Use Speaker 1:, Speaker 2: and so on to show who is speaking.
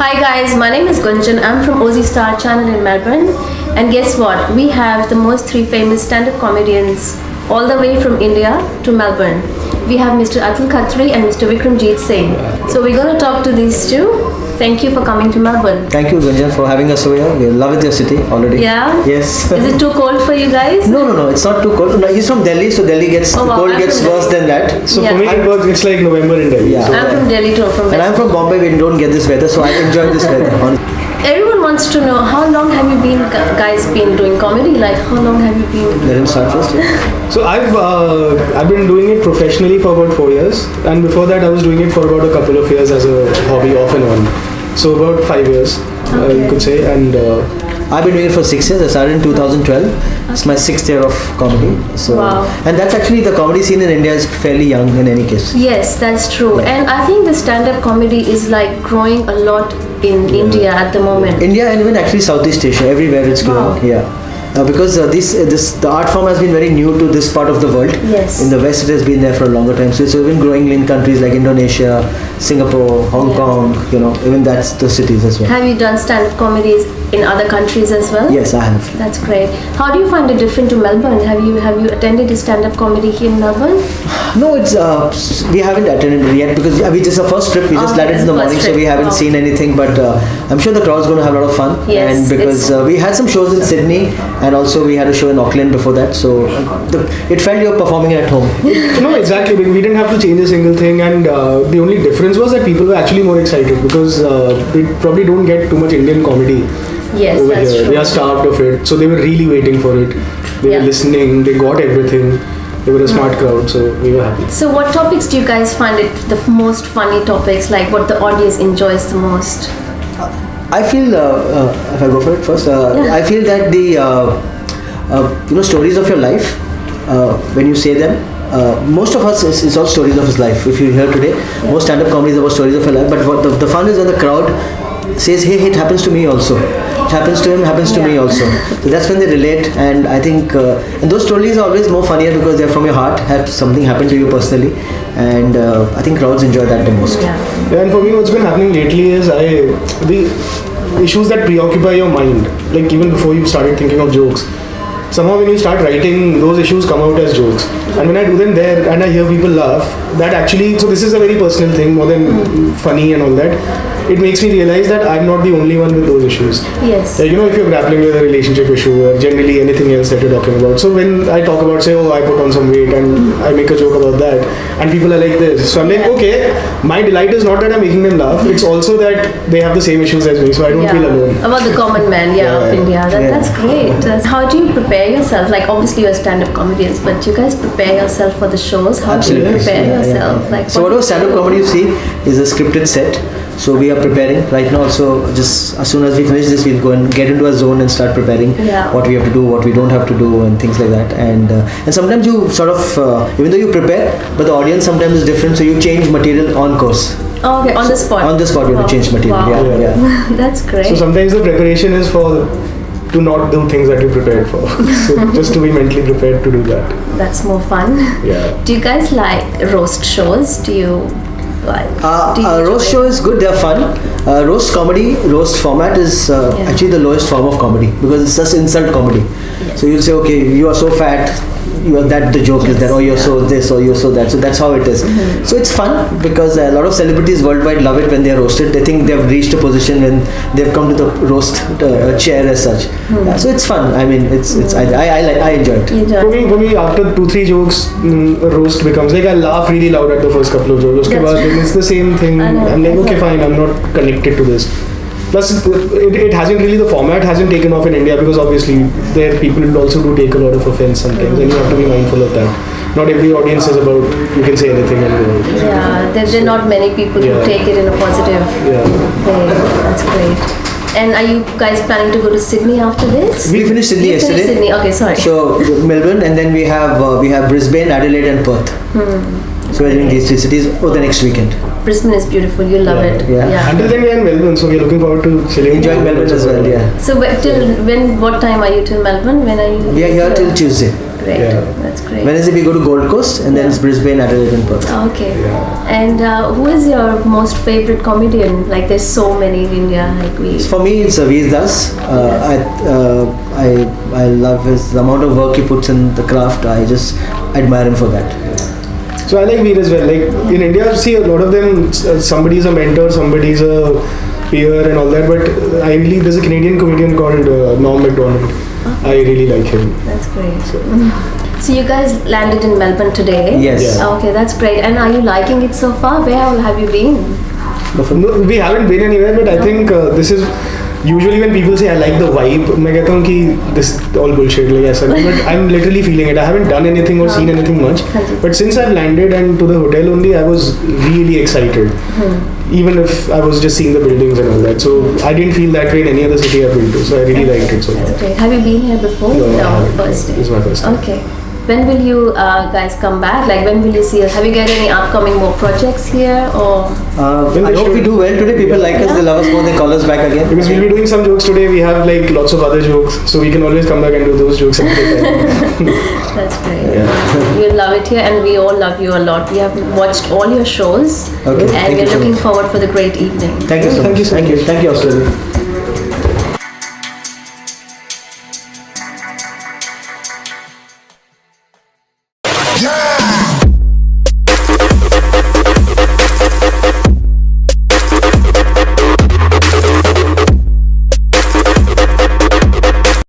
Speaker 1: Hi guys, my name is Gunjan. I'm from OZ Star channel in Melbourne. And guess what? We have the most three famous stand-up comedians all the way from India to Melbourne. We have Mr. ATUL KHATRI and Mr. VIKRAMJIT Singh. So we're going to talk to these two. Thank you for coming to Melbourne.
Speaker 2: Thank you, Gunjan, for having us over here. We love your city already.
Speaker 1: Yeah?
Speaker 2: Yes.
Speaker 1: Is it too cold for you guys?
Speaker 2: No. It's not too cold. No, he's from Delhi, so Delhi gets
Speaker 1: Oh,
Speaker 2: the
Speaker 1: wow,
Speaker 2: cold
Speaker 1: I'm
Speaker 2: gets
Speaker 1: from
Speaker 2: worse
Speaker 1: Delhi.
Speaker 2: than that.
Speaker 3: So
Speaker 1: Yeah.
Speaker 3: for me, it's like November in Delhi.
Speaker 2: Yeah.
Speaker 3: So
Speaker 1: I'm from Delhi too, from
Speaker 2: And I'm
Speaker 1: West.
Speaker 2: from Bombay. We don't get this weather, so I enjoy this weather. Honestly.
Speaker 1: Everyone wants to know how long have you guys been doing comedy? Like how long have you been?
Speaker 2: Let him start first. Yeah.
Speaker 3: So I've been doing it professionally for about 4 years, and before that I was doing it for about a couple of years as a hobby, off and on. So about 5 years, you could say, and.
Speaker 2: I've been doing it for 6 years. I started in 2012. It's my 6th year of comedy. So,
Speaker 1: Wow.
Speaker 2: And that's actually the comedy scene in India is fairly young in any case.
Speaker 1: Yes, that's true. And I think the stand-up comedy is like growing a lot in India at the moment.
Speaker 2: India and even actually Southeast Asia, everywhere it's growing.
Speaker 1: Wow.
Speaker 2: Yeah. Because the art form has been very new to this part of the world.
Speaker 1: Yes.
Speaker 2: In the West, it has been there for a longer time. So it's even growing in countries like Indonesia, Singapore, Hong Kong. Even that's the cities as well.
Speaker 1: Have you done stand-up comedies in other countries as well?
Speaker 2: Yes, I have.
Speaker 1: That's great. How do you find it different to Melbourne? Have you attended a stand-up comedy here in Melbourne?
Speaker 2: No, it's we haven't attended it yet because we just our first trip. We just landed in the morning, so we haven't seen anything. But I'm sure the crowd's going to have a lot of fun.
Speaker 1: Yes,
Speaker 2: and because we had some shows in Sydney, and also we had a show in Auckland before that. So it felt you're performing at home.
Speaker 3: No, exactly. We didn't have to change a single thing, and the only difference was that people were actually more excited because they probably don't get too much Indian comedy
Speaker 1: Yes,
Speaker 3: over
Speaker 1: that's
Speaker 3: here.
Speaker 1: true.
Speaker 3: They are starved of it, so they were really waiting for it. They
Speaker 1: Yeah.
Speaker 3: were listening. They got everything. They were a smart crowd, so we were happy.
Speaker 1: So what topics do you guys find it the most funny topics? Like what the audience enjoys the most?
Speaker 2: I feel if I go for it first,
Speaker 1: Yeah.
Speaker 2: I feel that the stories of your life when you say them. Most of us it's all stories of his life. If you hear today, most stand-up comedy is about stories of your life. But what the fun is when the crowd says, "Hey, it happens to me also. It happens to him, happens to me also." So that's when they relate, and I think and those stories are always more funnier because they're from your heart. Have something happened to you personally, and I think crowds enjoy that the most.
Speaker 1: Yeah.
Speaker 3: Yeah, and for me, what's been happening lately is the issues that preoccupy your mind, like even before you started thinking of jokes. Somehow, when you start writing, those issues come out as jokes. And when I do them there and I hear people laugh, that actually, so this is a very personal thing more than funny and all that. It makes me realize that I'm not the only one with those issues.
Speaker 1: Yes.
Speaker 3: Like, if you're grappling with a relationship issue or generally anything else that you're talking about. So when I talk about, say, I put on some weight and I make a joke about that, and people are like this. So I'm like, okay, my delight is not that I'm making them laugh. It's also that they have the same issues as me, so I don't feel alone.
Speaker 1: About the common man, of India. That's great. How do you prepare yourself? Like obviously you're stand-up comedians, but you guys prepare yourself for the shows. How do you prepare yourself? Like
Speaker 2: so whatever stand-up comedy you see is a scripted set. So we are preparing right now. Also, just as soon as we finish this, we'll go and get into a zone and start preparing what we have to do, what we don't have to do, and things like that. And sometimes you sort of, even though you prepare, but the audience sometimes is different, so you change material on course.
Speaker 1: Okay, on the spot.
Speaker 2: On the spot, you have to change material.
Speaker 1: Wow.
Speaker 2: Yeah.
Speaker 1: That's great.
Speaker 3: So sometimes the preparation is to not do things that you prepared for. So just to be mentally prepared to do that.
Speaker 1: That's more fun.
Speaker 3: Yeah.
Speaker 1: Do you guys like roast shows? Do you like?
Speaker 2: Roast show is good. They are fun. Roast comedy, roast format is actually the lowest form of comedy because it's just insult comedy. So you'll say, okay, you are so fat. You are that. The joke is that. Oh, you're so this, or you're so that. So that's how it is. So it's fun because a lot of celebrities worldwide love it when they are roasted. They think they've reached a position when they've come to the roast chair as such. So it's fun. I mean, I enjoy it.
Speaker 3: For me, after 2-3 jokes, roast becomes like I laugh really loud at the first couple of jokes. Uske baad, it's the same thing. I'm like, okay, fine. I'm not connected to this. Plus, it hasn't really, the format hasn't taken off in India because obviously there people also do take a lot of offense sometimes, and you have to be mindful of that. Not every audience is about you can say anything and
Speaker 1: Yeah, there are not many people who take it in a positive way. That's great. And are you guys planning to go to Sydney after this?
Speaker 2: We finished Sydney yesterday.
Speaker 1: Finished Sydney. Okay, sorry.
Speaker 2: So Melbourne, and then we have Brisbane, Adelaide, and Perth. So we're doing these 3 cities over the next weekend.
Speaker 1: Brisbane is beautiful. You love it.
Speaker 2: Yeah.
Speaker 3: Until then we are in Melbourne, so we're looking forward to
Speaker 2: Enjoying Melbourne as well. Yeah.
Speaker 1: So till when? What time are you till Melbourne? When are you?
Speaker 2: We are here till Tuesday.
Speaker 1: great.
Speaker 3: Yeah.
Speaker 1: That's great.
Speaker 2: Wednesday we go to Gold Coast, and then
Speaker 1: Yeah.
Speaker 2: it's Brisbane, Adelaide, and Perth.
Speaker 1: Okay.
Speaker 3: Yeah.
Speaker 1: And who is your most favorite comedian? Like, there's so many in India. Like we.
Speaker 2: For me, it's Veer Das. I love the amount of work he puts in the craft. I just admire him for that.
Speaker 3: So I like Veer as well. Like in India, see a lot of them. Somebody's a mentor, somebody's a peer, and all that. But there's a Canadian comedian called Norm Macdonald. I really like him.
Speaker 1: That's great. So you guys landed in Melbourne today.
Speaker 2: Yes.
Speaker 3: Yeah.
Speaker 1: Okay, that's great. And are you liking it so far? Where all have you been?
Speaker 3: No, we haven't been anywhere, but I think this is usually when people say I like the vibe. मैं कहता हूँ कि this all bullshit like ऐसा नहीं. But I'm literally feeling it. I haven't done anything or seen anything much. But since I've landed and to the hotel only, I was really excited. Even if I was just seeing the buildings and all that. So I didn't feel that way in any other city I've been to. So I really liked it so far.
Speaker 1: That's great. Have you been here before?
Speaker 3: No, I haven't.
Speaker 1: First day.
Speaker 3: This is my first time.
Speaker 1: Okay. When will you guys come back? Like, when will you see us? Have you got any upcoming more projects here, or?
Speaker 2: I hope we do well today. People like us, they love us more, they call us back again.
Speaker 3: Because we'll be doing some jokes today. We have like lots of other jokes, so we can always come back and do those jokes another time.
Speaker 1: That's great.
Speaker 2: Yeah.
Speaker 1: You love it here, and we all love you a lot. We have watched all your shows,
Speaker 2: Okay,
Speaker 1: and
Speaker 2: thank you
Speaker 1: we're
Speaker 2: so
Speaker 1: looking
Speaker 2: much.
Speaker 1: forward for the great evening.
Speaker 2: Thank you so
Speaker 3: Thank
Speaker 2: much.
Speaker 3: you so
Speaker 2: Thank you.
Speaker 3: much.
Speaker 2: Thank you, Australia.
Speaker 4: Yeah!